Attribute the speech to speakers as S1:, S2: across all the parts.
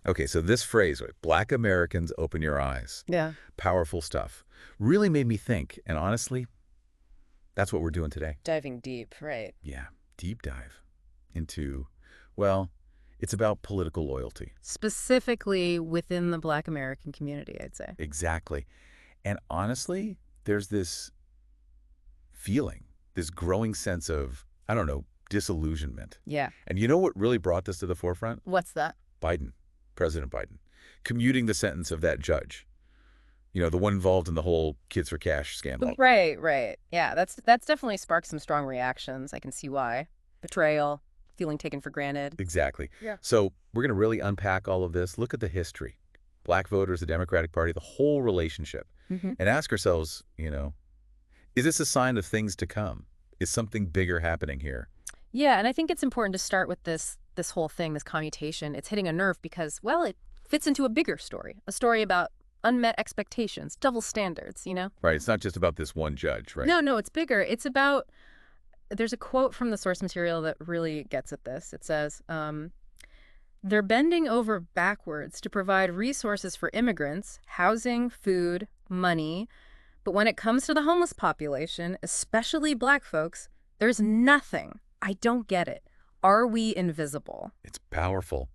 S1: Okay, so this phrase, right, Black Americans, open your eyes.
S2: Yeah.
S1: Powerful stuff. Really made me think. And honestly, that's what we're doing today.
S2: Diving deep, right.
S1: Yeah, deep dive into, well, it's about political loyalty.
S2: Specifically within the Black American community, I'd say.
S1: Exactly. And honestly, there's this feeling, this growing sense of, I don't know, disillusionment.
S2: Yeah.
S1: And you know what really brought this to the forefront?
S2: What's that?
S1: Biden, President Biden, commuting the sentence of that judge. You know, the one involved in the whole Kids for Cash scandal.
S2: Right, right. Yeah, that's definitely sparked some strong reactions. I can see why. Betrayal, feeling taken for granted.
S1: Exactly.
S2: Yeah.
S1: So we're going to really unpack all of this, look at the history, Black voters, the Democratic Party, the whole relationship, and ask ourselves, you know, is this a sign of things to come? Is something bigger happening here?
S2: Yeah, and I think it's important to start with this whole thing, this commutation. It's hitting a nerve because, well, it fits into a bigger story, a story about unmet expectations, double standards, you know?
S1: Right. It's not just about this one judge, right?
S2: No, it's bigger. It's about, there's a quote from the source material that really gets at this. It says, they're bending over backwards to provide resources for immigrants, housing, food, money. But when it comes to the homeless population, especially Black folks, there's nothing. I don't get it. Are we invisible?
S1: It's powerful.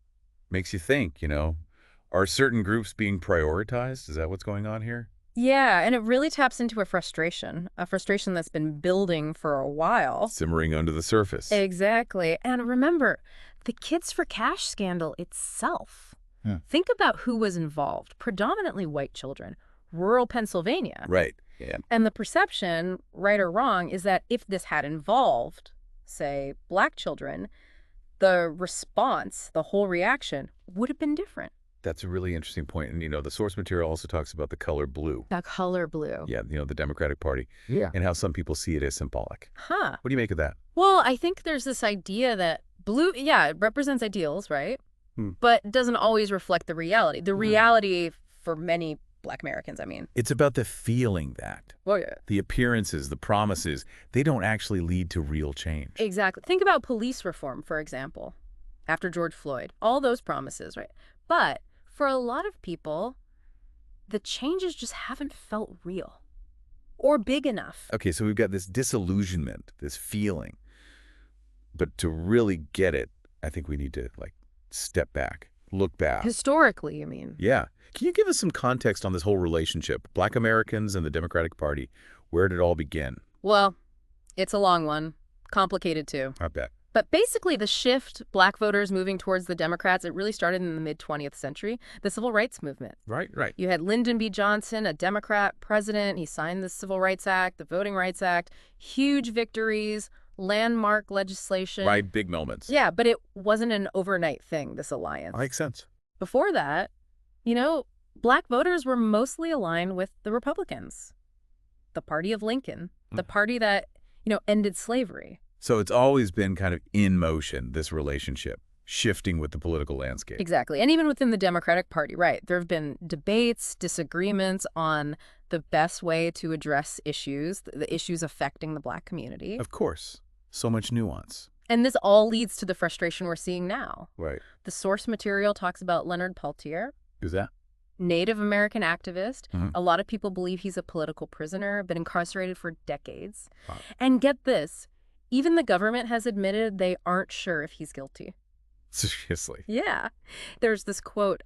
S1: Makes you think, you know, are certain groups being prioritized? Is that what's going on here?
S2: Yeah, and it really taps into a frustration that's been building for a while.
S1: Simmering under the surface.
S2: Exactly. And remember, the Kids for Cash scandal itself.
S1: Yeah.
S2: Think about who was involved. Predominantly white children, rural Pennsylvania.
S1: Right. Yeah.
S2: And the perception, right or wrong, is that if this had involved, say, Black children, the response, the whole reaction, would have been different.
S1: That's a really interesting point. And, you know, the source material also talks about the color blue.
S2: The color blue.
S1: Yeah, you know, the Democratic Party.
S3: Yeah.
S1: And how some people see it as symbolic.
S2: Huh.
S1: What do you make of that?
S2: Well, I think there's this idea that blue, yeah, it represents ideals, right?
S1: Hmm.
S2: But doesn't always reflect the reality. The reality for many Black Americans, I mean.
S1: It's about the feeling that.
S2: Well, yeah.
S1: The appearances, the promises, they don't actually lead to real change.
S2: Exactly. Think about police reform, for example, after George Floyd. All those promises, right? But for a lot of people, the changes just haven't felt real or big enough.
S1: Okay, so we've got this disillusionment, this feeling. But to really get it, I think we need to, like, step back, look back.
S2: Historically, you mean?
S1: Yeah. Can you give us some context on this whole relationship? Black Americans and the Democratic Party, where did it all begin?
S2: Well, it's a long one. Complicated, too.
S1: I bet.
S2: But basically, the shift, Black voters moving towards the Democrats, it really started in the mid-20th century, the Civil Rights Movement.
S1: Right.
S2: You had Lyndon B. Johnson, a Democrat president. He signed the Civil Rights Act, the Voting Rights Act, huge victories, landmark legislation.
S1: Right, big moments.
S2: Yeah, but it wasn't an overnight thing, this alliance.
S1: Makes sense.
S2: Before that, you know, Black voters were mostly aligned with the Republicans, the party of Lincoln, the party that, you know, ended slavery.
S1: So it's always been kind of in motion, this relationship, shifting with the political landscape.
S2: Exactly. And even within the Democratic Party, right, there have been debates, disagreements on the best way to address issues, the issues affecting the Black community.
S1: Of course. So much nuance.
S2: And this all leads to the frustration we're seeing now.
S1: Right.
S2: The source material talks about Leonard Peltier,
S1: Who's that?
S2: Native American activist.
S1: Mhm.
S2: A lot of people believe he's a political prisoner, been incarcerated for decades.
S1: Wow.
S2: And get this, even the government has admitted they aren't sure if he's guilty.
S1: Seriously.
S2: Yeah. There's this quote,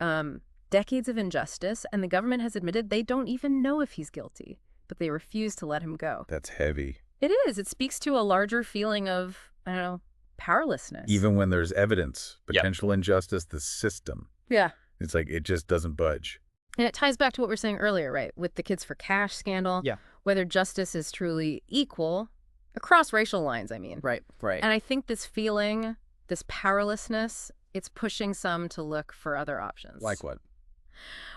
S2: decades of injustice, and the government has admitted they don't even know if he's guilty, but they refuse to let him go.
S1: That's heavy.
S2: It is. It speaks to a larger feeling of, I don't know, powerlessness.
S1: Even when there's evidence, potential injustice, the system.
S2: Yeah.
S1: It's like it just doesn't budge.
S2: And it ties back to what we were saying earlier, right? With the Kids for Cash scandal.
S3: Yeah.
S2: Whether justice is truly equal, across racial lines, I mean.
S3: Right.
S2: And I think this feeling, this powerlessness, it's pushing some to look for other options.
S1: Like what?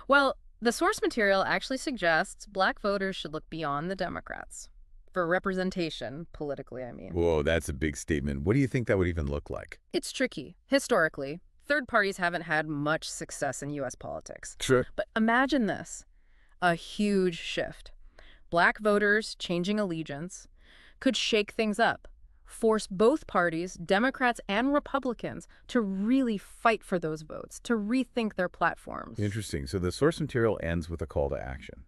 S2: Well, the source material actually suggests Black voters should look beyond the Democrats for representation, politically, I mean.
S1: Whoa, that's a big statement. What do you think that would even look like?
S2: It's tricky. Historically, third parties haven't had much success in U.S. politics.
S1: Sure.
S2: But imagine this, a huge shift. Black voters changing allegiance could shake things up, force both parties, Democrats and Republicans, to really fight for those votes, to rethink their platforms.
S1: Interesting. So the source material ends with a call to action.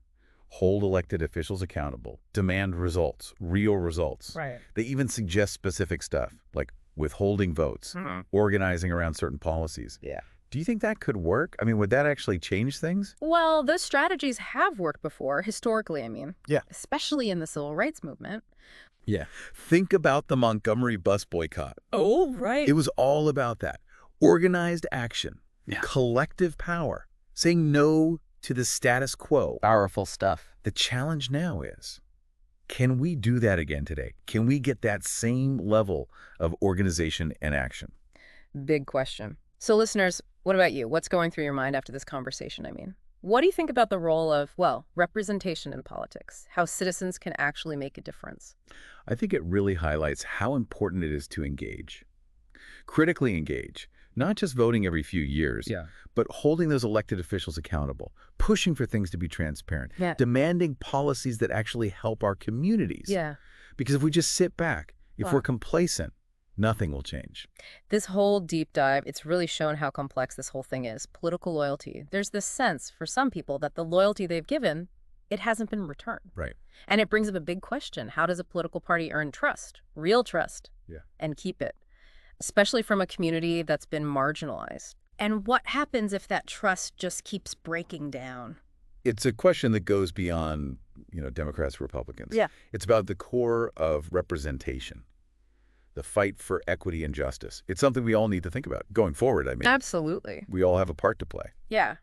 S1: Hold elected officials accountable. Demand results, real results.
S2: Right.
S1: They even suggest specific stuff, like withholding votes, organizing around certain policies.
S2: Yeah.
S1: Do you think that could work? I mean, would that actually change things?
S2: Well, those strategies have worked before, historically, I mean.
S1: Yeah.
S2: Especially in the civil rights movement.
S1: Yeah. Think about the Montgomery bus boycott.
S2: Oh, right.
S1: It was all about that. Organized action, collective power, saying no to the status quo.
S3: Powerful stuff.
S1: The challenge now is, can we do that again today? Can we get that same level of organization and action?
S2: Big question. So listeners, what about you? What's going through your mind after this conversation, I mean? What do you think about the role of, well, representation in politics? How citizens can actually make a difference?
S1: I think it really highlights how important it is to engage. Critically engage, not just voting every few years, but holding those elected officials accountable, pushing for things to be transparent, demanding policies that actually help our communities.
S2: Yeah.
S1: Because if we just sit back, if we're complacent, nothing will change.
S2: This whole deep dive, it's really shown how complex this whole thing is. Political loyalty. There's this sense for some people that the loyalty they've given, it hasn't been returned.
S1: Right.
S2: And it brings up a big question. How does a political party earn trust, real trust, and keep it? Especially from a community that's been marginalized. And what happens if that trust just keeps breaking down?
S1: It's a question that goes beyond, Democrats, Republicans.
S2: Yeah.
S1: It's about the core of representation, the fight for equity and justice. It's something we all need to think about going forward. I mean,
S2: Absolutely.
S1: we all have a part to play.
S2: Yeah.